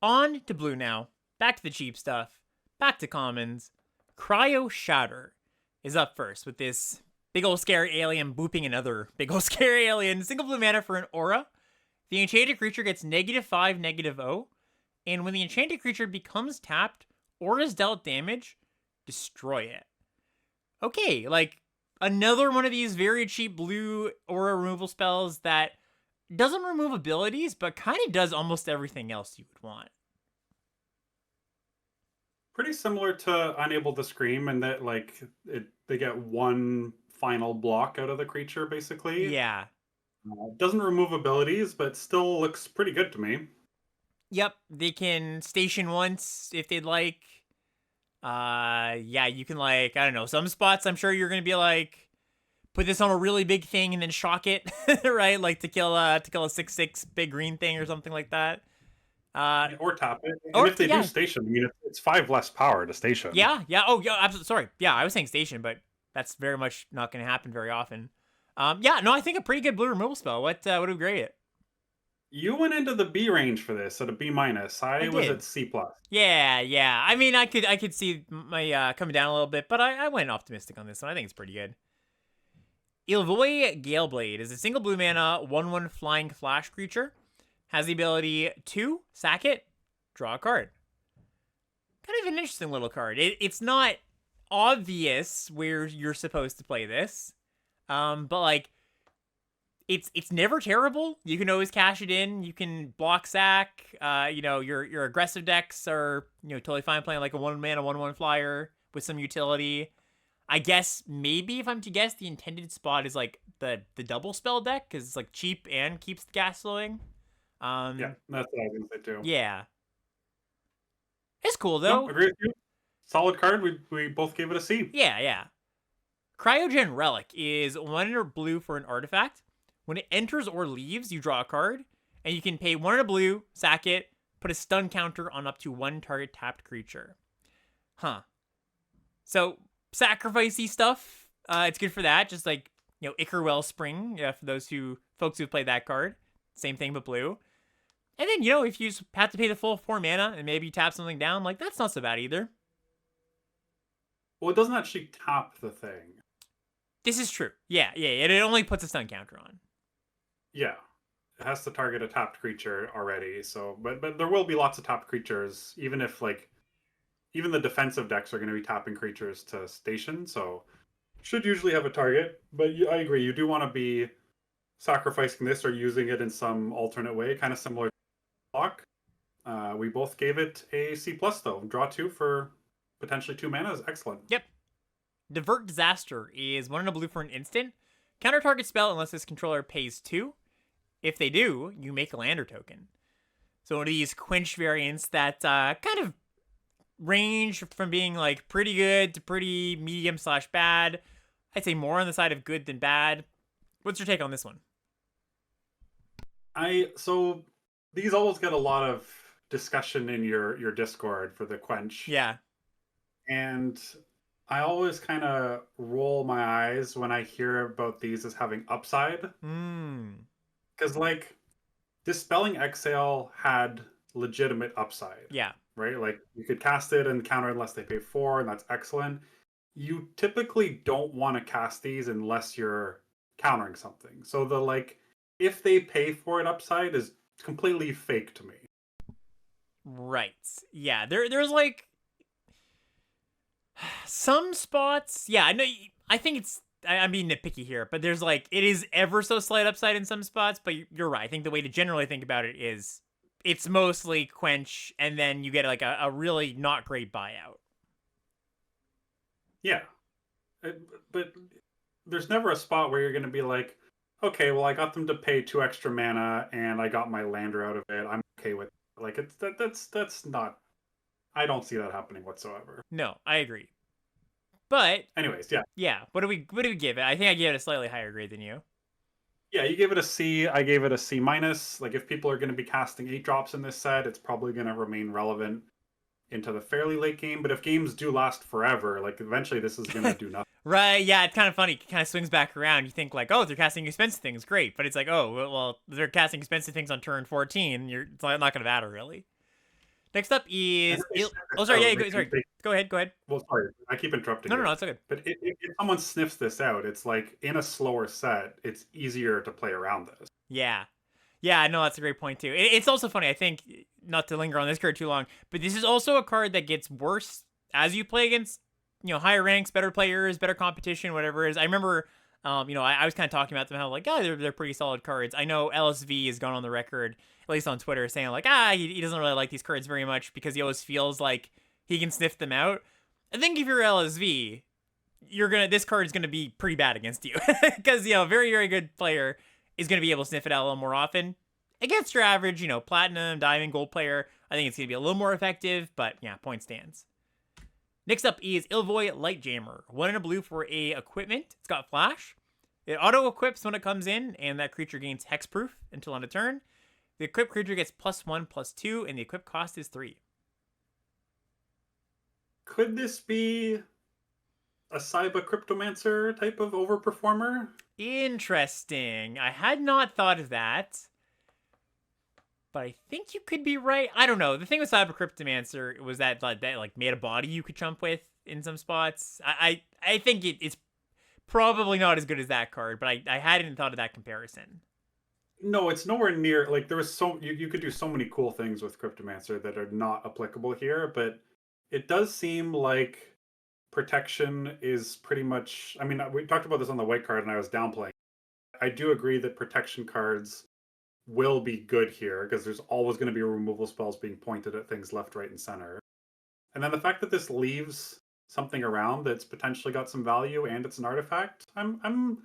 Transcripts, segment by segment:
On to blue now. Back to the cheap stuff. Back to commons. Cryo Shatter is up first with this big ol' scary alien booping another big ol' scary alien. Single blue mana for an aura. The enchanted creature gets -5, -0. And when the enchanted creature becomes tapped or is dealt damage, destroy it. Okay, like another one of these very cheap blue aura removal spells that doesn't remove abilities, but kind of does almost everything else you would want. Pretty similar to Unable to Scream in that, like, they get one final block out of the creature, basically. Yeah. Doesn't remove abilities, but still looks pretty good to me. Yep, they can station once if they'd like. Yeah, you can, like, I don't know, some spots I'm sure you're gonna be like, put this on a really big thing and then shock it, right? Like to kill a 6/6 big green thing or something like that. Or tap it. Or And if they yeah. do station, I mean, it's 5 less power to station. Yeah. Oh, yeah. Absolutely. Sorry. Yeah, I was saying station, but that's very much not going to happen very often. Yeah. No, I think a pretty good blue removal spell. What would we grade it? You went into the B range for this at a B-. I was did. at C+. Yeah. I mean, I could see my coming down a little bit, but I went optimistic on this one. I think it's pretty good. Ilvoy Galeblade is a single blue mana 1/1 flying flash creature. Has the ability to sack it, draw a card. Kind of an interesting little card. It's not obvious where you're supposed to play this, but like it's never terrible. You can always cash it in. You can block sack. Your aggressive decks are totally fine playing like a 1-mana 1/1 flyer with some utility. I guess maybe if I'm to guess, the intended spot is like the double spell deck because it's like cheap and keeps the gas flowing. Yeah, that's what I was going to say too. Yeah. It's cool though. No, agree with you. Solid card. We both gave it a C. Yeah. Cryogen Relic is 1 blue for an artifact. When it enters or leaves, you draw a card, and you can pay 1 blue, sack it, put a stun counter on up to 1 target tapped creature. Huh. So sacrificey stuff. It's good for that. Just like Ichor Wellspring for those folks who played that card. Same thing but blue. And then if you just have to pay the full 4 mana and maybe you tap something down, like that's not so bad either. Well, it doesn't actually tap the thing. This is true. Yeah. It only puts a stun counter on. Yeah. It has to target a tapped creature already. So, but there will be lots of tapped creatures, even if even the defensive decks are going to be tapping creatures to station, so should usually have a target. But I agree, you do want to be sacrificing this or using it in some alternate way, kind of similar to block. We both gave it a C+, though. Draw 2 for potentially 2 mana is excellent. Yep. Divergent Disaster is 1 blue for an instant. Counter target spell unless this controller pays 2. If they do, you make a lander token. So one of these quench variants that kind of range from being like pretty good to pretty medium/bad. I'd say more on the side of good than bad. What's your take on this one? So these always get a lot of discussion in your Discord for the quench. Yeah. And I always kind of roll my eyes when I hear about these as having upside. Because like Dispelling Exhale had legitimate upside. Yeah. Right? Like you could cast it and counter unless they pay 4, and that's excellent. You typically don't want to cast these unless you're countering something. So if they pay for it upside is completely fake to me. Right. Yeah. There's like some spots. Yeah, I know. I think I'm being nitpicky here, but there's like it is ever so slight upside in some spots. But you're right. I think the way to generally think about it is it's mostly quench, and then you get like a really not great buyout. Yeah. But there's never a spot where you're going to be like, okay, well, I got them to pay 2 extra mana, and I got my lander out of it. I'm okay with it. Like that's not. I don't see that happening whatsoever. No, I agree. But anyways, yeah. Yeah. What do we give it? I think I gave it a slightly higher grade than you. Yeah, you gave it a C. I gave it a C-. Like if people are going to be casting 8 drops in this set, it's probably going to remain relevant into the fairly late game. But if games do last forever, like eventually this is going to do nothing. Right, yeah, it's kind of funny. It kind of swings back around. You think like, oh, they're casting expensive things, great. But it's like, oh, well, they're casting expensive things on turn 14. It's not going to matter, really. Next up And is... then they sniff this Oh, sorry, out. yeah, sorry. Go ahead, go ahead. Well, sorry, I keep interrupting No, you. it's okay. But if someone sniffs this out, it's like in a slower set, it's easier to play around this. Yeah. Yeah, no, that's a great point, too. It's also funny, I think, not to linger on this card too long, but this is also a card that gets worse as you play against, higher ranks, better players, better competition, whatever it is. I remember, I was kind of talking about them, how, like, they're pretty solid cards. I know LSV has gone on the record, at least on Twitter, saying, like, he doesn't really like these cards very much because he always feels like he can sniff them out. I think if you're LSV, this card is gonna be pretty bad against you because a very, very good player is gonna be able to sniff it out a little more often. Against your average, platinum, diamond, gold player, I think it's gonna be a little more effective, but yeah, point stands. Next up is Ilvoy Light Jammer. 1 and a blue for a equipment. It's got flash. It auto equips when it comes in, and that creature gains hexproof until end of turn. The equipped creature gets +1/+2, and the equip cost is 3. Could this be a Cyber Cryptomancer type of overperformer? Interesting. I had not thought of that. But I think you could be right. I don't know. The thing with Cyber Cryptomancer was that made a body you could jump with in some spots. I think it's probably not as good as that card, but I hadn't thought of that comparison. No, it's nowhere near. Like, there was you could do so many cool things with Cryptomancer that are not applicable here, but it does seem like protection is pretty much... I mean, we talked about this on the white card and I was downplaying. I do agree that protection cards will be good here because there's always going to be removal spells being pointed at things left, right, and center. And then the fact that this leaves something around that's potentially got some value and it's an artifact, I'm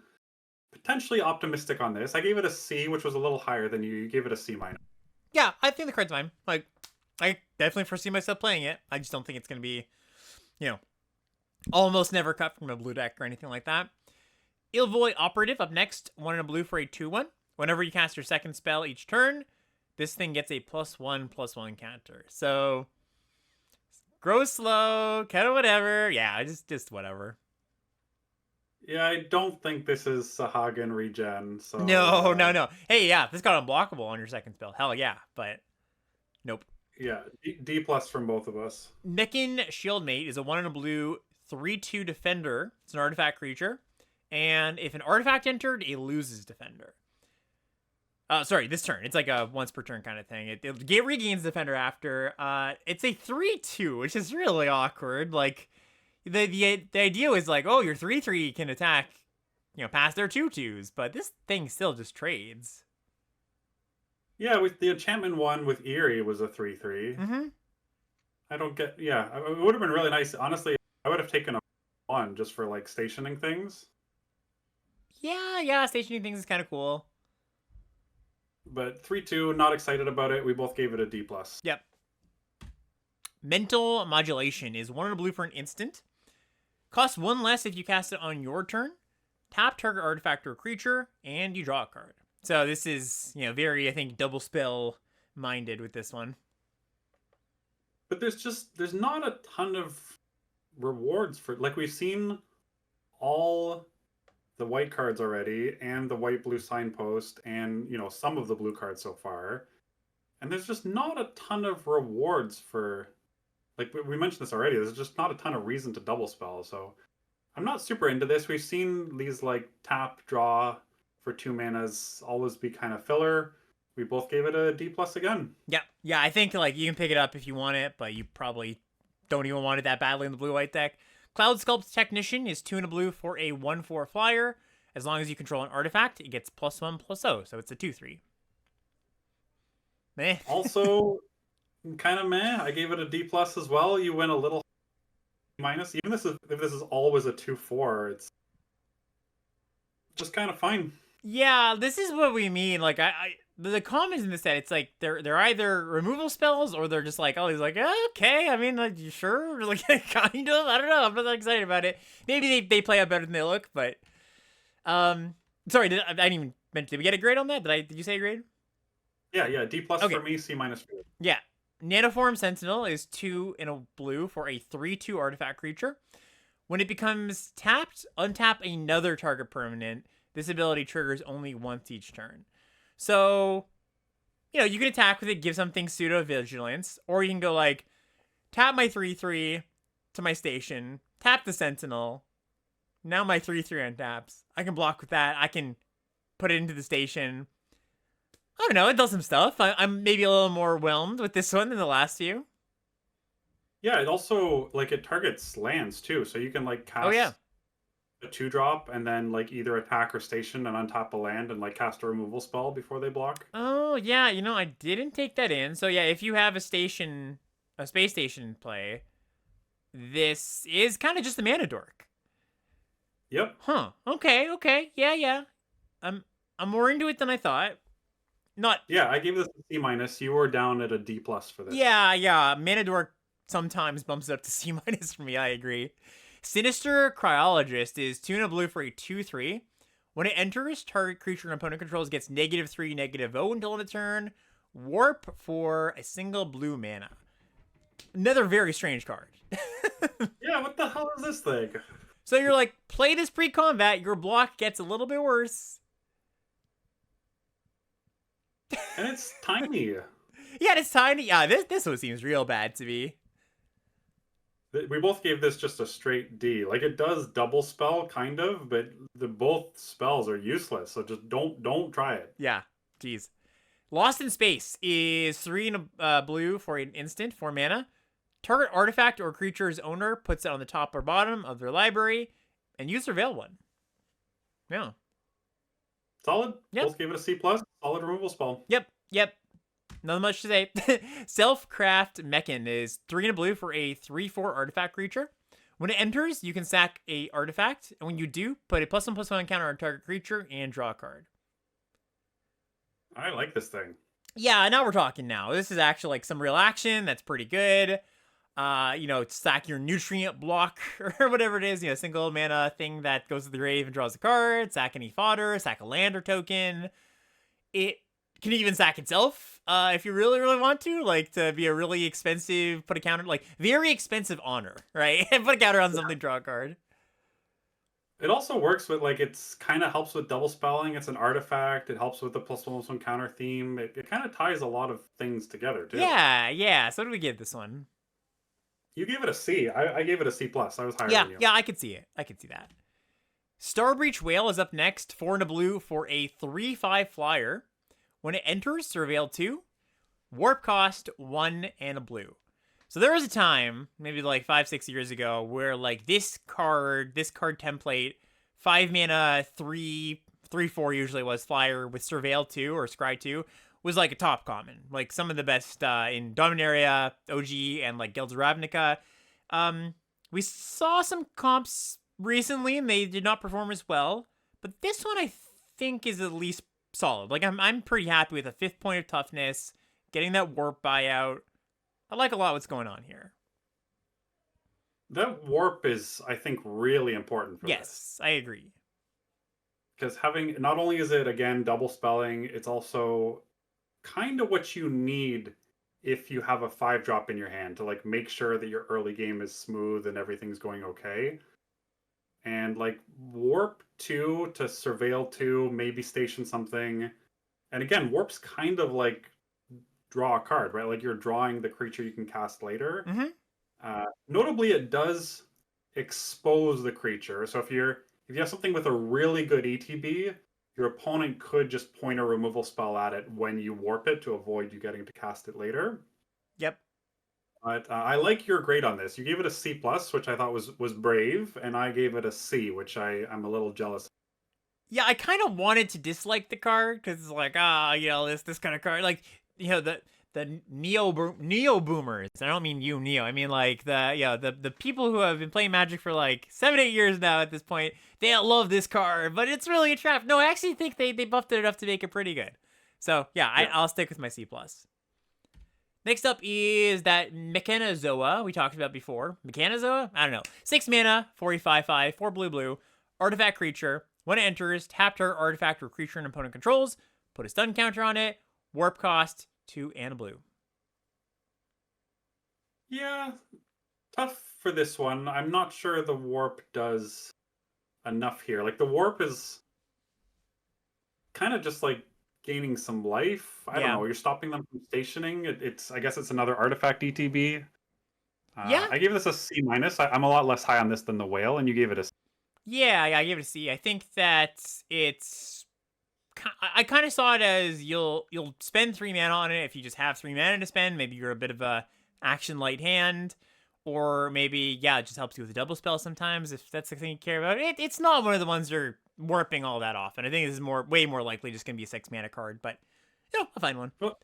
potentially optimistic on this. I gave it a C, which was a little higher than you. You gave it a C-. Yeah, I think the card's fine. Like, I definitely foresee myself playing it. I just don't think it's going to be, almost never cut from a blue deck or anything like that. Ilvoy Operative up next. 1 and a blue for a 2/1. Whenever you cast your second spell each turn, this thing gets a +1/+1 counter. So, grow slow, kind of whatever. Yeah, just whatever. Yeah, I don't think this is Sahagan regen. So No. Hey, yeah, this got unblockable on your second spell. Hell yeah, but nope. Yeah, D+ from both of us. Nekin Shieldmate is a 1 and a blue 3/2 defender. It's an artifact creature. And if an artifact entered, it loses defender. Sorry, this turn. It's like a once per turn kind of thing. It regains defender after. It's a 3/2, which is really awkward. Like, the idea is like, oh, your 3/3 can attack, past their 2/2s, but this thing still just trades. Yeah, with the enchantment one with Eerie was a 3/3. Mm-hmm. I don't get... Yeah, it would have been really nice. Honestly, I would have taken a 1 just for, like, stationing things. Yeah, stationing things is kind of cool. But 3/2, not excited about it. We both gave it a D+. Yep. Mental Modulation is 1 and a blue for an instant. Costs 1 less if you cast it on your turn. Tap target artifact or creature, and you draw a card. So this is, very, I think, double spell minded with this one. But there's not a ton of rewards for... Like, we've seen all the white cards already, and the white-blue signpost, and, some of the blue cards so far. And there's just not a ton of rewards for... Like, we mentioned this already, there's just not a ton of reason to double spell, so... I'm not super into this. We've seen these, like, tap, draw for 2 manas always be kind of filler. We both gave it a D+ again. Yeah, I think, like, you can pick it up if you want it, but you probably don't even want it that badly in the blue-white deck. CloudSculpt Technician is 2 and a blue for a 1/4 flyer. As long as you control an artifact, it gets +1/+0, so it's a 2/3. Meh. Also, kind of meh. I gave it a D+ as well. You went a little minus. Even if this is always a 2/4, it's just kind of fine. Yeah, this is what we mean. Like, the comments in this set, it's like they're either removal spells or they're just like, oh, he's like, okay, I mean, like, you sure? Like, kind of. I don't know. I'm not that excited about it. Maybe they play out better than they look, but sorry, I didn't even mention. Did we get a grade on that? Did you say a grade? Yeah, D+ okay. For me, C- for you. Yeah. Nanoformm Sentinel is 2 and a blue for a 3/2 artifact creature. When it becomes tapped, untap another target permanent. This ability triggers only once each turn. So, you know, you can attack with it, give something pseudo vigilance, or you can go like tap my 3/3 to my station, tap the Sentinel. Now my 3/3 untaps. I can block with that. I can put it into the station. I don't know. It does some stuff. I'm maybe a little more whelmed with this one than the last few. Yeah, it also like it targets lands too, so you can like Oh yeah. cast a 2-drop and then like either attack or station and untap a land and like cast a removal spell before they block. Oh yeah. You know, I didn't take that in. So yeah, if you have a station, a space station in play, this is kind of just a mana dork. Yep. Huh. Okay. Okay. Yeah. Yeah. I'm more into it than I thought. Not. Yeah, I gave this a C minus. You were down at a D plus for this. Yeah. Yeah. Mana dork sometimes bumps it up to C minus for me. I agree. Sinister Cryologist is 2 and a blue for a 2/3. When it enters, target creature and opponent controls gets -3, -0 until end of turn. Warp for a single blue mana. Another very strange card. Yeah, what the hell is this thing? So you're like, play this pre-combat, your block gets a little bit worse. And it's tiny. Yeah, it's tiny. Yeah, this one seems real bad to me. We both gave this just a straight D. Like it does double spell kind of, but the both spells are useless. So just don't try it. Yeah, jeez. Lost in Space is 3 and a blue for an instant, 4 mana. Target artifact or creature's owner puts it on the top or bottom of their library, and you surveil one. Yeah. Solid. Yep. Both gave it a C plus. Solid removal spell. Yep. Nothing much to say. Self-craft Mechan is 3 and a blue for a 3/4 artifact creature. When it enters, you can sack a artifact, and when you do, put a +1/+1 counter on target creature and draw a card. I like this thing. Yeah, now we're talking now. This is actually like some real action. That's pretty good. You know, sack your nutrient block or whatever it is, you know, single mana thing that goes to the grave and draws a card, sack any fodder, sack a land or token. It can even sack itself if you really, really want to, like to be a really expensive, put a counter, like very expensive honor, right? Put a counter on something, draw a card. It also works with like it's kind of helps with double spelling. It's an artifact. It helps with the +1/+1 counter theme. It kind of ties a lot of things together too. Yeah. So what do we give this one? You gave it a C. I gave it a C plus. I was higher Yeah, than you. yeah, I could see it. I could see that. Starbreach Whale is up next, 4 and a blue for a 3/5 flyer. When it enters, surveil 2. Warp cost 1 and a blue. So there was a time, maybe like 5-6 years ago, where like this card template, 5 mana, 3/4 usually was flyer with surveil 2 or scry 2, was like a top common. Like some of the best in Dominaria, OG, and like Guilds of Ravnica. We saw some comps recently and they did not perform as well. But this one I think is at least solid. Like I'm pretty happy with a 5th point of toughness, getting that warp buyout. I like a lot what's going on here. That warp is, I think, really important for this. Yes, I agree. Because having, not only is it, again, double spelling, it's also kind of what you need if you have a 5-drop in your hand to, like, make sure that your early game is smooth and everything's going okay. And, like, warp 2 to surveil 2, maybe station something. And again, warp's kind of like draw a card, right? Like you're drawing the creature you can cast later. Notably, it does expose the creature. So if you have something with a really good ETB, your opponent could just point a removal spell at it when you warp it to avoid you getting to cast it later. Yep. But I like your grade on this. You gave it a C plus, which I thought was brave, and I gave it a C, which I'm a little jealous of. Yeah, I kind of wanted to dislike the card because it's like, you know, this kind of card, like, you know, the neo boomers. I don't mean you, Neo. I mean like the people who have been playing Magic for like 7-8 years now at this point. They don't love this card, but it's really a trap. No, I actually think they buffed it enough to make it pretty good. So yeah, I'll stick with my C plus. Next up is that Mechanzoa we talked about before. Mechanzoa? I don't know. 6 mana, 4/5/5, 4 blue, artifact creature. When it enters, tap target artifact or creature an opponent controls. Put a stun counter on it. Warp cost 2 and a blue. Yeah, tough for this one. I'm not sure the warp does enough here. Like the warp is kind of just like gaining some life. I don't Yeah. know. You're stopping them from stationing. I guess it's another artifact ETB. Yeah. I gave this a C minus. I'm a lot less high on this than the whale, and you gave it a C. Yeah, I gave it a C. I think that it's I kind of saw it as you'll spend 3 mana on it if you just have 3 mana to spend. Maybe you're a bit of a action light hand, or maybe it just helps you with a double spell sometimes if that's the thing you care about. It's not one of the ones that are warping all that often. I think this is way more likely just gonna be a 6 mana card, but I'll find one. Well,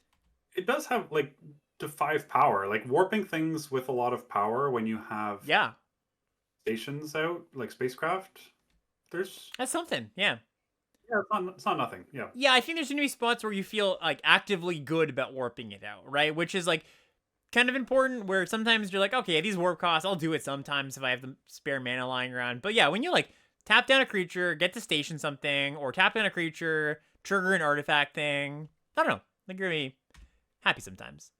it does have like to 5 power, like warping things with a lot of power when you have stations out like spacecraft. That's something. Yeah, it's not nothing. Yeah. Yeah, I think there's gonna be spots where you feel like actively good about warping it out, right? Which is like kind of important. Where sometimes you're like, okay, these warp costs, I'll do it sometimes if I have the spare mana lying around. But yeah, when you like tap down a creature, get to station something, or tap down a creature, trigger an artifact thing, I don't know. I think you're gonna be happy sometimes.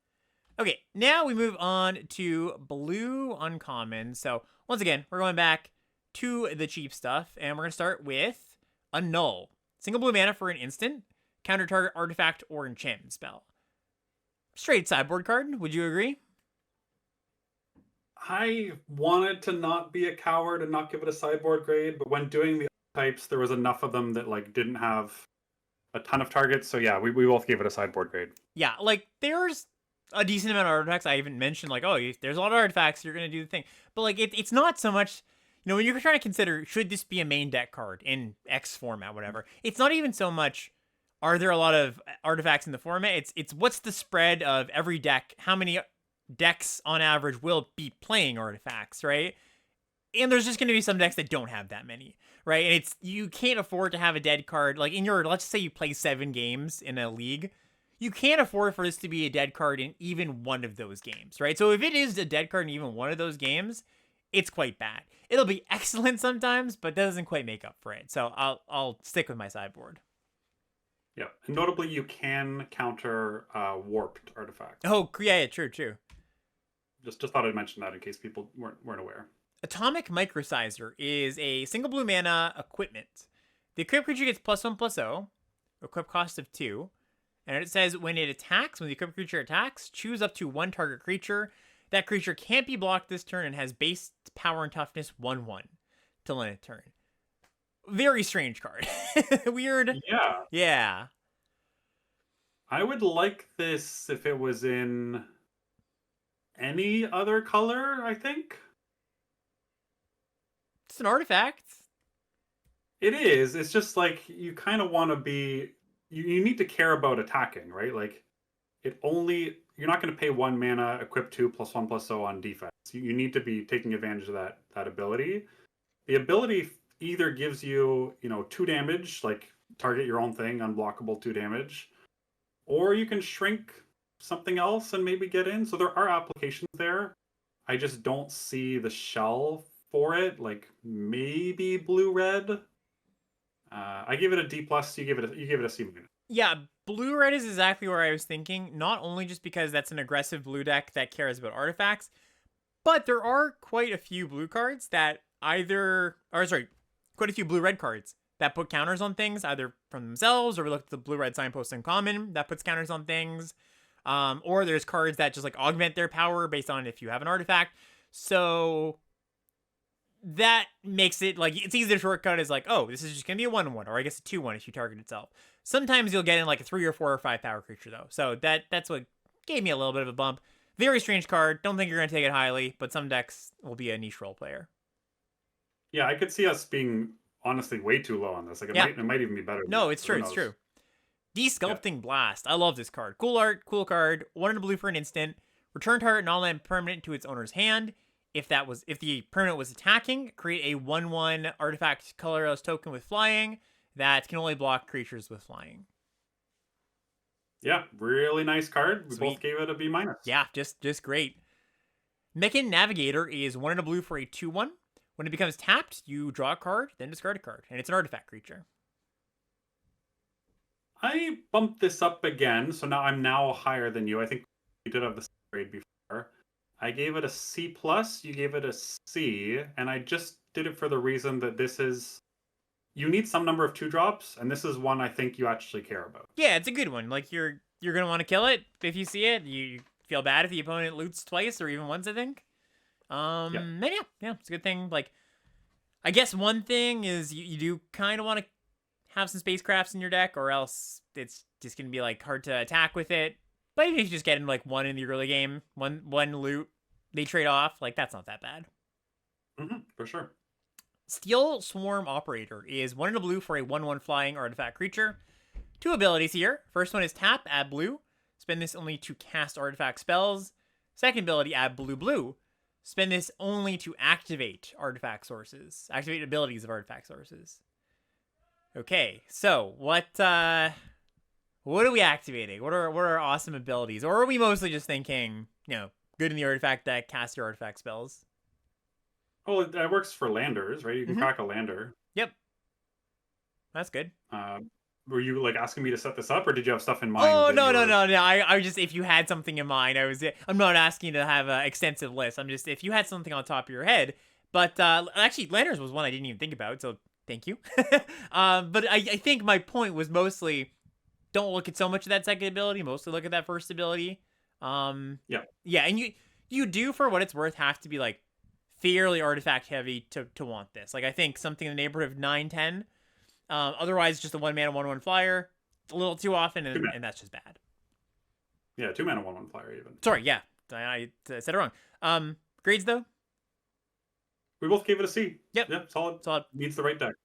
Okay, now we move on to blue uncommon. So once again, we're going back to the cheap stuff, and we're gonna start with a null. Single blue mana for an instant, counter target artifact or enchantment spell. Straight sideboard card, would you agree? I wanted to not be a coward and not give it a sideboard grade, but when doing the types, there was enough of them that like didn't have a ton of targets. So yeah, we both gave it a sideboard grade. Yeah, like there's a decent amount of artifacts. I even mentioned like, oh, there's a lot of artifacts, you're gonna do the thing. But like it's not so much, when you're trying to consider, should this be a main deck card in X format, whatever, it's not even so much, are there a lot of artifacts in the format? It's what's the spread of every deck? How many decks on average will be playing artifacts, right? And there's just going to be some decks that don't have that many, right? And you can't afford to have a dead card. Like let's say you play 7 games in a league. You can't afford for this to be a dead card in even one of those games, right? So if it is a dead card in even one of those games, it's quite bad. It'll be excellent sometimes, but that doesn't quite make up for it. So I'll stick with my sideboard. Yeah, and notably you can counter warped artifacts. Oh yeah, true. Just thought I'd mention that in case people weren't aware. Atomic Microcizer is a single blue mana equipment. The equipped creature gets +1/+0, equip cost of 2, and it says when the equipped creature attacks, choose up to 1 target creature. That creature can't be blocked this turn and has base power and toughness 1/1 till end of turn. Very strange card. Weird. Yeah. I would like this if it was in any other color, I think. It's an artifact. It is. It's just like you kind of want to be. You need to care about attacking, right? Like you're not going to pay 1 mana, equip 2 +1/+0 on defense. You need to be taking advantage of that ability. The ability either gives you 2 damage, like target your own thing, unblockable 2 damage, or you can shrink something else and maybe get in. So there are applications there. I just don't see the shell for it. Like maybe blue-red. I give it a D+. You give it a C-. Yeah, blue-red is exactly where I was thinking. Not only just because that's an aggressive blue deck that cares about artifacts, but there are quite a few blue cards that quite a few blue-red cards that put counters on things, either from themselves, or we look at the blue-red signpost uncommon that puts counters on things. Or there's cards that just like augment their power based on if you have an artifact. So that makes it like it's easy to shortcut as like, oh, this is just gonna be a 1/1, or I guess a 2/1 if you target itself. Sometimes you'll get in like a 3 or 4 or 5 power creature though. So that's what gave me a little bit of a bump. Very strange card. Don't think you're gonna take it highly, but some decks will be a niche role player. Yeah, I could see us being honestly way too low on this. Like it might even be better. No, it's true. It's true. Desculpting Blast. I love this card. Cool art, cool card. 1 in a blue for an instant. Return target non-land permanent to its owner's hand. If the permanent was attacking, create a 1/1 artifact colorless token with flying that can only block creatures with flying. Yeah, really nice card. We both gave it a B-. Yeah, just great. Mechan Navigator is 1 in a blue for a 2/1. When it becomes tapped, you draw a card, then discard a card, and it's an artifact creature. I bumped this up again, so now I'm higher than you. I think we did have the grade before. I gave it a C+, you gave it a C, and I just did it for the reason that this is you need some number of 2-drops, and this is one I think you actually care about. Yeah, it's a good one. Like you're gonna want to kill it if you see it. You feel bad if the opponent loots twice or even once, I think. And yeah, it's a good thing. Like, I guess one thing is you do kind of want to have some spacecrafts in your deck, or else it's just gonna be like hard to attack with it. But even if you just get in like one in the early game, one loot, they trade off. Like that's not that bad. For sure. Steel Swarm Operator is 1 in a blue for a 1/1 flying artifact creature. 2 abilities here. First one is tap, add blue. Spend this only to cast artifact spells. Second ability, add blue. Spend this only to activate artifact sources. Activate abilities of artifact sources. Okay, so what are we activating? What are our awesome abilities? Or are we mostly just thinking, good in the artifact deck, cast your artifact spells? Oh, that works for landers, right? You can crack a lander. Yep. That's good. Were you like asking me to set this up, or did you have stuff in mind? Oh, no. I just, if you had something in mind, I'm not asking you to have an extensive list. I'm just, if you had something on top of your head. But actually, landers was one I didn't even think about, so thank you. But I think my point was mostly, don't look at so much of that second ability. Mostly look at that first ability. Yeah, and you do, for what it's worth, have to be like fairly artifact heavy to want this. Like I think something in the neighborhood of 9-10. Otherwise, just a 1-mana 1/1 flyer. A little too often, and that's just bad. Yeah, 2-mana 1/1 flyer even. Sorry, yeah, I said it wrong. Grades though. We both gave it a C. Yep, solid. Needs the right deck.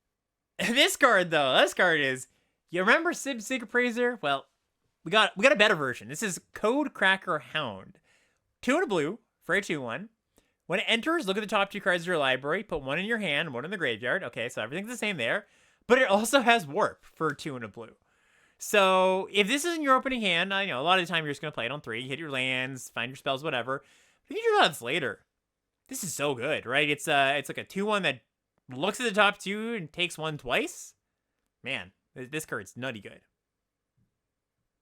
This card is. You remember Secret Praiser? Well, we got a better version. This is Codecracker Hound. 2 in a blue for a 2/1. When it enters, look at the top 2 cards of your library. Put 1 in your hand and 1 in the graveyard. Okay, so everything's the same there. But it also has Warp for 2 in a blue. So if this isn't your opening hand, I know a lot of the time you're just going to play it on 3. You hit your lands, find your spells, whatever. But if you draw this later, this is so good, right? It's like a 2/1 that looks at the top 2 and takes 1 twice. Man, this card's nutty good.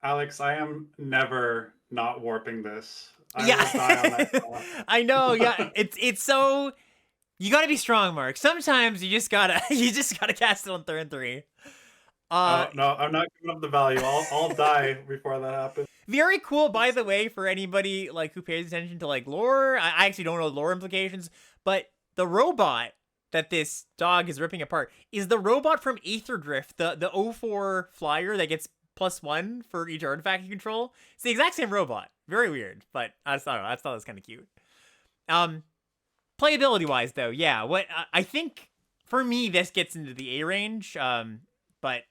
Alex, I am never not warping this. I will die on that. I know, yeah. It's so, you gotta be strong, Mark. Sometimes you just gotta cast it on turn 3. No, I'm not giving up the value. I'll die before that happens. Very cool, by the way, for anybody like who pays attention to like lore. I actually don't know lore implications, but the robot that this dog is ripping apart is the robot from Aether Drift, the 0/4 flyer that gets +1 for each artifact you control. It's the exact same robot. Very weird, but I thought it was kind of cute. Playability wise though, yeah, what I think for me this gets into the A range. But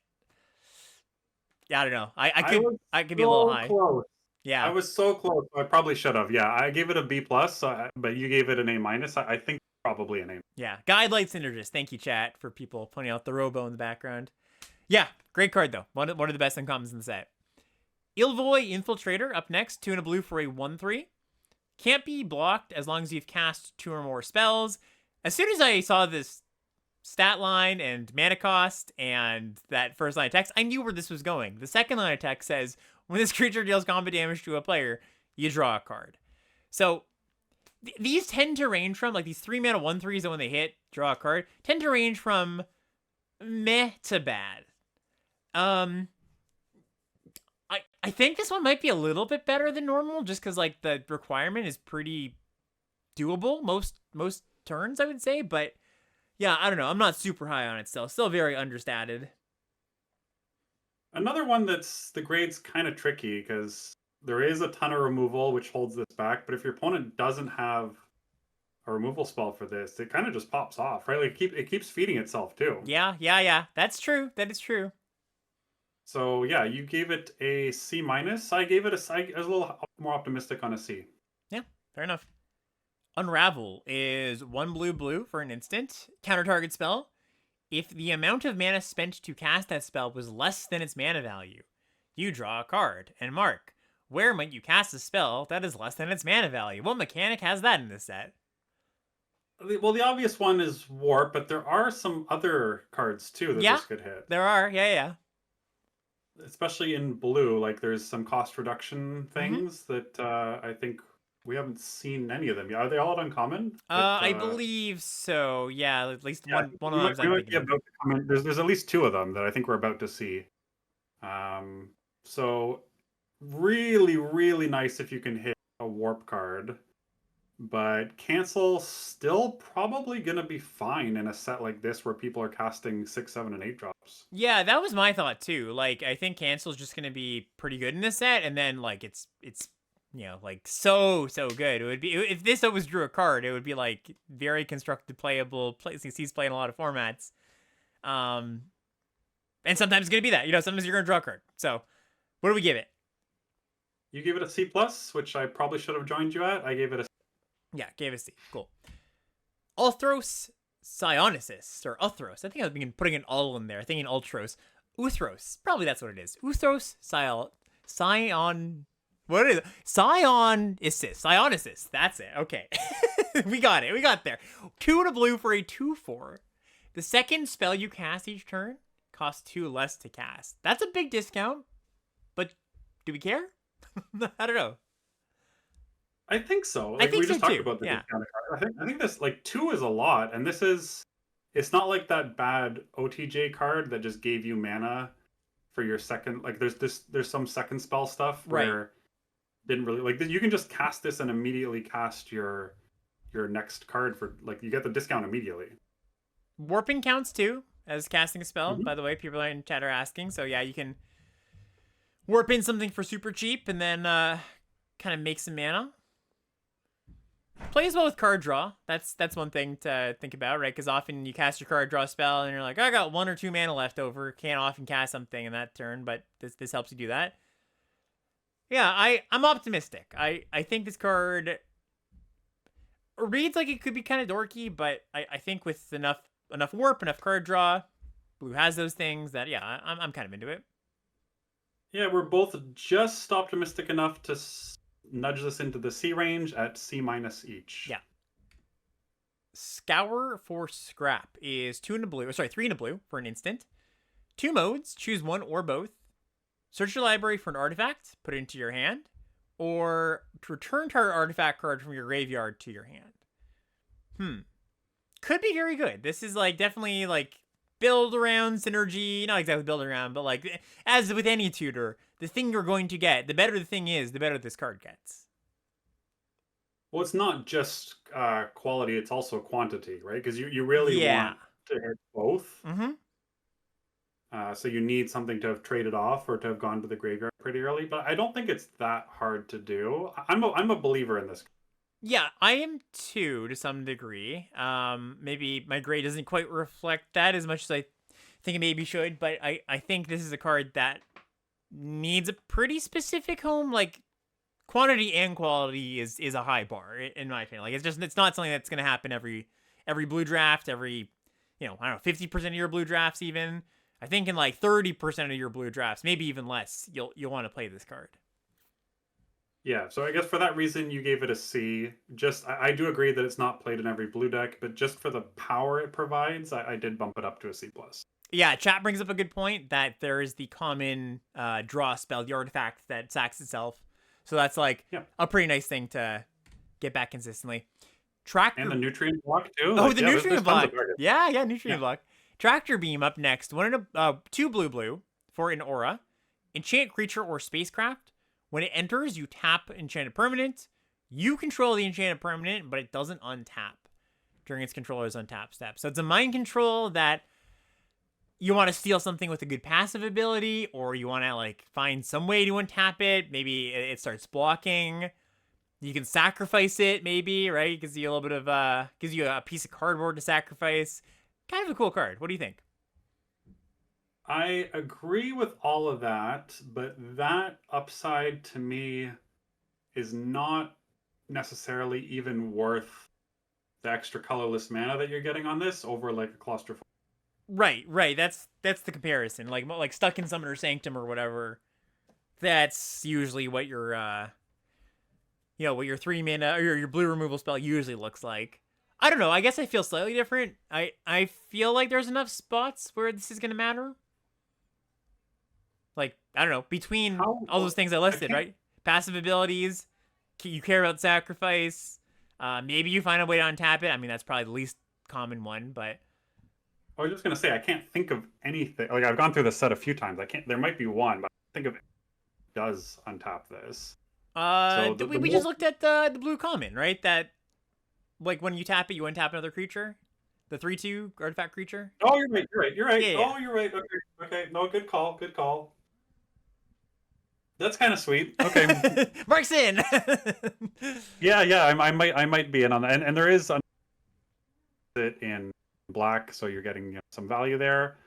yeah, I don't know. I could be a little high. Close. Yeah, I was so close. I probably should have. Yeah, I gave it a B+, but you gave it an A-. I think probably an A. Yeah, Guide Light Synergist. Thank you, chat, for people pointing out the Robo in the background. Yeah, great card though. One of the best uncommons in the set. Ilvoy Infiltrator up next. 2 in a blue for a 1/3. Can't be blocked as long as you've cast 2 or more spells. As soon as I saw this stat line and mana cost and that first line of text, I knew where this was going. The second line of text says, when this creature deals combat damage to a player, you draw a card. So these tend to range from, like these 3-mana 1/3s that when they hit, draw a card, tend to range from meh to bad. I think this one might be a little bit better than normal, just because like the requirement is pretty doable most turns, I would say. But yeah, I don't know. I'm not super high on it still. Still very understated. Another one that's the grade's kind of tricky because there is a ton of removal which holds this back. But if your opponent doesn't have a removal spell for this, it kind of just pops off, right? Like it keeps feeding itself too. Yeah. That's true. That is true. So yeah, you gave it a C-. I gave it I was a little more optimistic on a C. Yeah, fair enough. Unravel is 1 blue for an instant. Counter target spell. If the amount of mana spent to cast that spell was less than its mana value, you draw a card. And Mark, where might you cast a spell that is less than its mana value? What mechanic has that in this set? Well, the obvious one is Warp, but there are some other cards too that this could hit. There are, yeah. Especially in blue, like there's some cost reduction things that I think We haven't seen any of them yet. Are they all at uncommon? I believe so. Yeah, at least Yeah, one of we them might, I'm we might thinking be of. about to come in. There's at least two of them that I think we're about to see. So really, really nice if you can hit a warp card. But cancel still probably gonna be fine in a set like this where people are casting 6, 7, and 8 drops. Yeah, that was my thought too. Like, I think cancel's just gonna be pretty good in this set, and then like it's like so good. It would be if this was drew a card, it would be like very constructed, playable. He's playing a lot of formats, and sometimes it's gonna be that. Sometimes you're gonna draw a card. So, what do we give it? You gave it a C plus, which I probably should have joined you at. I gave it a. Yeah, gave it a C. Cool. Ulthros Scion Assist, or Uthros. I think I've been putting an all in there. I think in Ultros. Uthros. Probably that's what it is. Uthros Scion. What is it? Scion Assist. Scion Assist. That's it. Okay. We got it. We got there. 2 and a blue for a 2/4. The second spell you cast each turn costs 2 less to cast. That's a big discount. But do we care? I don't know. I think so. I think we just so talked too. about the Yeah. discounted card. I think this 2 is a lot, and this is. It's not like that bad OTJ card that just gave you mana for your second. Like there's some second spell stuff where didn't really like you can just cast this and immediately cast your next card for like you get the discount immediately. Warping counts too as casting a spell. By the way, people in chat are asking. So yeah, you can warp in something for super cheap and then kind of make some mana. Plays well with card draw. That's one thing to think about, right? Because often you cast your card draw spell and you're like, I got 1 or 2 mana left over. Can't often cast something in that turn, but this helps you do that. Yeah, I'm optimistic. I think this card reads like it could be kind of dorky, but I think with enough warp, enough card draw, blue has those things that yeah, I'm kind of into it. Yeah, we're both just optimistic enough to nudge this into the C range at C- each. Yeah. Scour for Scrap is 2 in a blue. Sorry, 3 in a blue for an instant. 2 modes. Choose one or both. Search your library for an artifact. Put it into your hand. Or to return target artifact card from your graveyard to your hand. Could be very good. This is like definitely like build around synergy. Not exactly build around, but like as with any tutor, the thing you're going to get, the better the thing is, the better this card gets. Well, it's not just quality; it's also quantity, right? Because you really want to hit both. So you need something to have traded off or to have gone to the graveyard pretty early. But I don't think it's that hard to do. I'm a believer in this. Yeah, I am too, to some degree. Maybe my grade doesn't quite reflect that as much as I think it maybe should, but I think this is a card that needs a pretty specific home. Like, quantity and quality is a high bar, in my opinion. Like, it's not something that's going to happen every blue draft, every, I don't know, 50% of your blue drafts even. I think in like 30% of your blue drafts, maybe even less, you'll want to play this card. Yeah, so I guess for that reason you gave it a C. I do agree that it's not played in every blue deck, but just for the power it provides, I did bump it up to a C+. Yeah, chat brings up a good point that there is the common draw spell, the artifact that sacks itself. So that's like a pretty nice thing to get back consistently. And the nutrient block too. Oh, the nutrient block. Yeah, nutrient block. Tractor Beam up next. 2 blue for an aura. Enchant creature or spacecraft. When it enters, you tap enchanted permanent. You control the enchanted permanent, but it doesn't untap during its controller's untap step. So it's a mind control that you want to steal something with a good passive ability, or you want to like find some way to untap it. Maybe it starts blocking. You can sacrifice it, maybe, right? Gives you a little bit of gives you a piece of cardboard to sacrifice. Kind of a cool card. What do you think? I agree with all of that, but that upside to me is not necessarily even worth the extra colorless mana that you're getting on this over like a claustrophobic. Right. That's the comparison. Like Stuck in Summoner Sanctum or whatever. That's usually what your what your 3 mana or your blue removal spell usually looks like. I don't know. I guess I feel slightly different. I feel like there's enough spots where this is going to matter. Like, I don't know, between all those things I listed, right? Passive abilities, you care about sacrifice. Maybe you find a way to untap it. I mean, that's probably the least common one, but I was just gonna say I can't think of anything. Like I've gone through this set a few times. I can't. There might be one, but I think of it does untap this. So we just looked at the blue common, right? That like when you tap it, you untap another creature, the 3/2 artifact creature. Oh, you're right. You're right. You're right. Yeah, Oh, you're right. Okay. Okay. No, good call. Good call. That's kind of sweet. Okay. Mark's in. Yeah. Yeah. I might be in on that. And there is it in black, so you're getting some value there.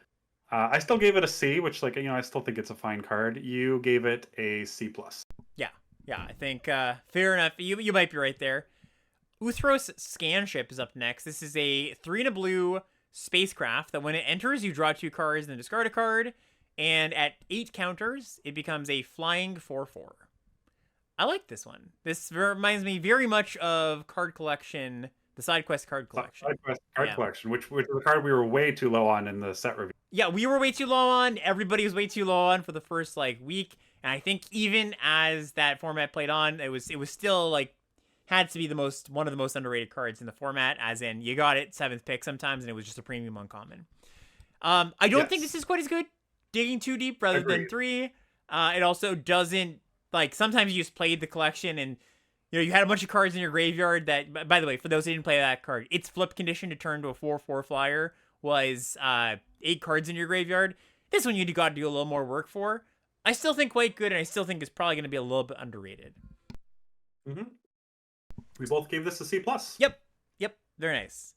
I still gave it a C, which I still think it's a fine card. You gave it a C plus. Yeah, I think fair enough. You might be right there. Uthros Scanship is up next. This is a 3 and a blue spacecraft that when it enters, you draw 2 cards and then discard a card. And at 8 counters, it becomes a flying 4/4. I like this one. This reminds me very much of card collection, the side quest card collection. Side quest card collection, which was a card we were way too low on in the set review. Yeah, we were way too low on. Everybody was way too low on for the first week. And I think even as that format played on, it was still had to be one of the most underrated cards in the format, as in you got it 7th pick sometimes and it was just a premium uncommon. I don't think this is quite as good digging 2 deep rather than 3. It also doesn't sometimes you just played the collection and you had a bunch of cards in your graveyard that, by the way, for those who didn't play that card, its flip condition to turn to a 4/4 flyer was 8 cards in your graveyard. This one you got to do a little more work for. I still think quite good, and I still think it's probably going to be a little bit underrated. Mm-hmm. We both gave this a C plus. Yep, very nice.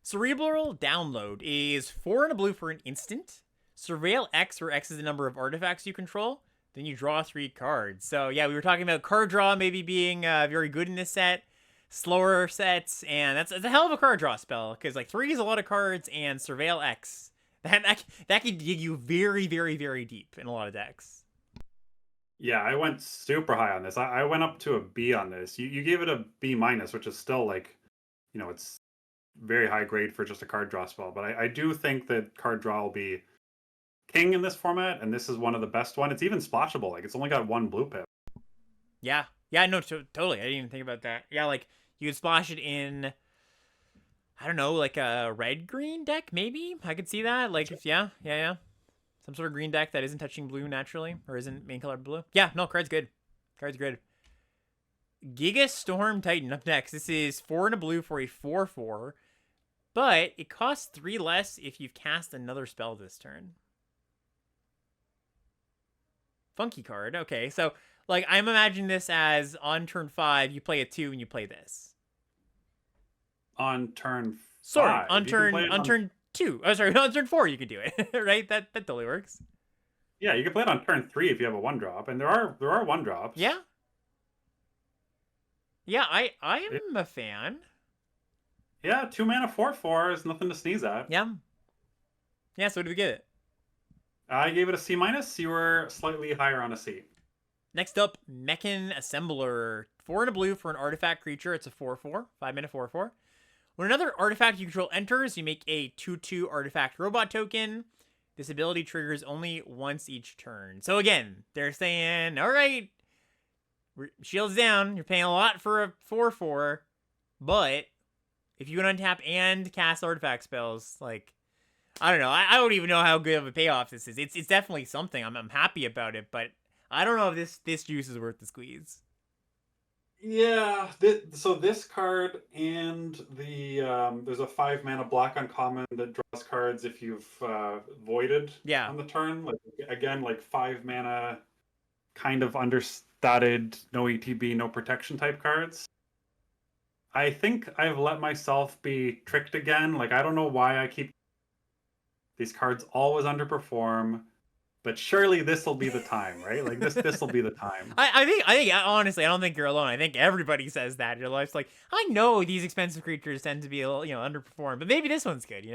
Cerebral Download is 4 and a blue for an instant. Surveil X, where X is the number of artifacts you control. Then you draw 3 cards. So yeah, we were talking about card draw maybe being very good in this set. Slower sets, and that's a hell of a card draw spell, because 3 is a lot of cards, and Surveil X. That could dig you very, very, very deep in a lot of decks. Yeah, I went super high on this. I went up to a B on this. You gave it a B minus, which is still it's very high grade for just a card draw spell. But I do think that card draw will be king in this format, and this is one of the best one. It's even splashable. It's only got 1 blue pip. Yeah, no, totally. I didn't even think about that. Yeah, you could splash it in, I don't know, a red-green deck, maybe? I could see that. Yeah. Some sort of green deck that isn't touching blue naturally, or isn't main color blue. Yeah, no, card's good. Giga Storm Titan up next. This is 4 and a blue for a 4/4, but it costs 3 less if you've cast another spell this turn. Funky card. Okay, so I'm imagining this as on turn 5, you play a 2 and you play this. On turn 5. Sorry, on turn 2. Oh, sorry, on turn 4 you could do it. Right? That totally works. Yeah, you can play it on turn 3 if you have a 1-drop, and there are 1-drops. Yeah. Yeah, I am a fan. Yeah, 2 mana 4/4 is nothing to sneeze at. Yeah. Yeah, so what did we give it? I gave it a C minus. You were slightly higher on a C. Next up, Mechan Assembler. 4 and a blue for an artifact creature. It's a 4/4. 5 mana 4/4. When another artifact you control enters, you make a 2/2 artifact robot token. This ability triggers only once each turn. So again, they're saying, all right, shield's down. You're paying a lot for a 4/4, but if you can untap and cast artifact spells, I don't know. I don't even know how good of a payoff this is. It's definitely something. I'm happy about it, but I don't know if this juice is worth the squeeze. Yeah. So this card and there's a 5 mana black uncommon that draws cards if you've voided on the turn. Again, 5 mana kind of understated, no ETB, no protection type cards. I think I've let myself be tricked again. I don't know why I keep these cards always underperform, but surely this will be the time, right? This will be the time. I think honestly, I don't think you're alone. I think everybody says that in your life's I know these expensive creatures tend to be a little, underperform, but maybe this one's good,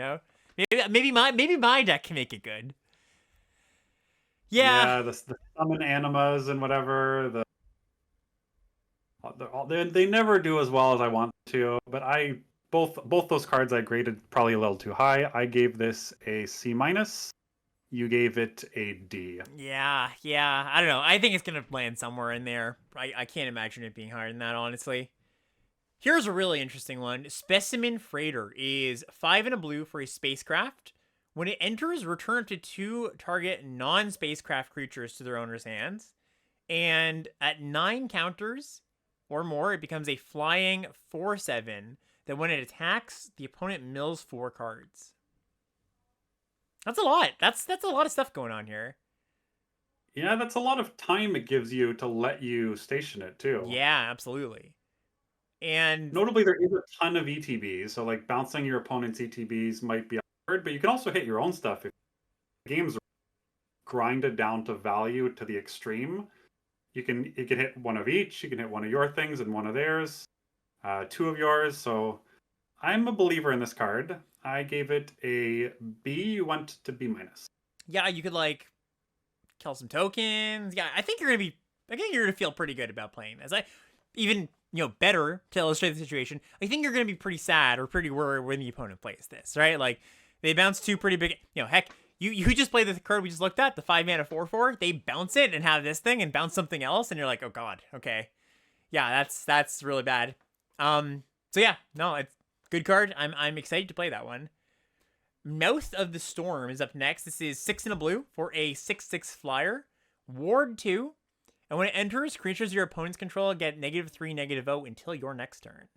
Maybe my deck can make it good. Yeah, the summon animas and whatever. They never do as well as I want to, but both those cards I graded probably a little too high. I gave this a C minus. You gave it a D. Yeah, I don't know. I think it's gonna land somewhere in there. I can't imagine it being higher than that, honestly. Here's a really interesting one. Specimen Freighter is 5 and a blue for a spacecraft. When it enters, return up to 2 target non-spacecraft creatures to their owner's hands. And at 9 counters or more, it becomes a flying 4/7 that when it attacks, the opponent mills 4 cards. That's a lot. That's a lot of stuff going on here. Yeah, that's a lot of time it gives you to let you station it too. Yeah, absolutely. And Notably, there is a ton of ETBs, so like bouncing your opponent's ETBs might be hard, but you can also hit your own stuff if the game's grinded down to value to the extreme. You can hit one of each. You can hit one of your things and one of theirs, 2 of yours. So I'm a believer in this card. I gave it a B. You went to B minus. yeah, you could like kill some tokens. Yeah, I think you're gonna feel pretty good about playing this. Even better to illustrate the situation. I think you're gonna be pretty sad or pretty worried when the opponent plays this, right? Like they bounce 2 pretty big. Heck, you just play the card we just looked at, the 5 mana 4/4. They bounce it and have this thing and bounce something else, and you're like, oh god, okay, yeah, that's really bad. So yeah, no, it's good card. I'm excited to play that one. Mouth of the Storm is up next. This is 6 and a blue for a 6/6 flyer. Ward 2. And when it enters, creatures your opponent's control get -3, -0 until your next turn.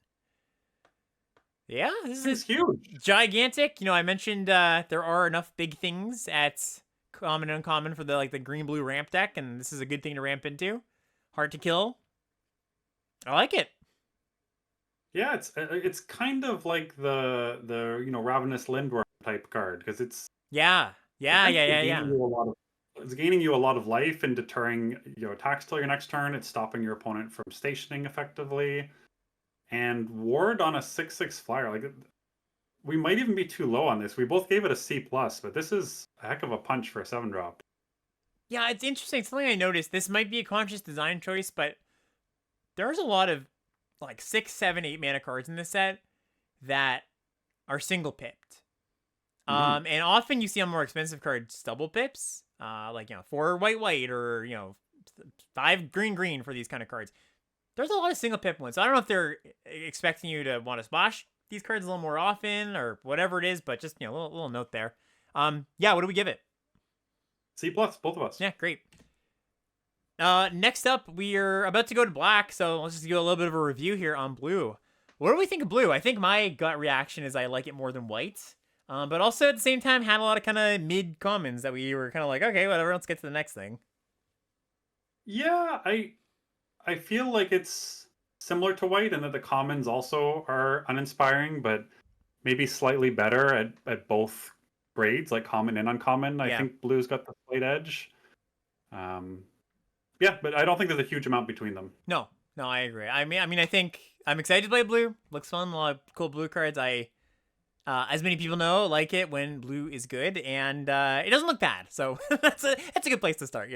Yeah, this is huge. Gigantic. I mentioned there are enough big things at common and uncommon for the green-blue ramp deck, and this is a good thing to ramp into. Hard to kill. I like it. Yeah, it's kind of like the Ravenous Lindworm type card because it's yeah. It's gaining you a lot of life and deterring attacks till your next turn. It's stopping your opponent from stationing effectively, and ward on a 6/6 flyer. Like we might even be too low on this. We both gave it a C plus, but this is a heck of a punch for a 7-drop. Yeah, it's interesting. Something I noticed. This might be a conscious design choice, but there's a lot of 6, 7, 8 mana cards in this set that are single pipped. And often you see on more expensive cards double pips, 4 white or 5 green for these kind of cards. There's a lot of single pip ones. So I don't know if they're expecting you to want to splash these cards a little more often or whatever it is, but just a little note there. Yeah, what do we give it? C plus, both of us. Yeah, great. Next up, we are about to go to black, so let's just do a little bit of a review here on blue. What do we think of blue? I think my gut reaction is I like it more than white, but also at the same time had a lot of kind of mid commons that we were kind of like, okay, whatever, let's get to the next thing. Yeah, I feel like it's similar to white in that the commons also are uninspiring, but maybe slightly better at both grades, like common and uncommon. I think blue's got the slight edge. Yeah, but I don't think there's a huge amount between them. No, I agree. I mean, I think I'm excited to play blue. Looks fun. A lot of cool blue cards. As many people know, like it when blue is good, and it doesn't look bad. So that's a good place to start.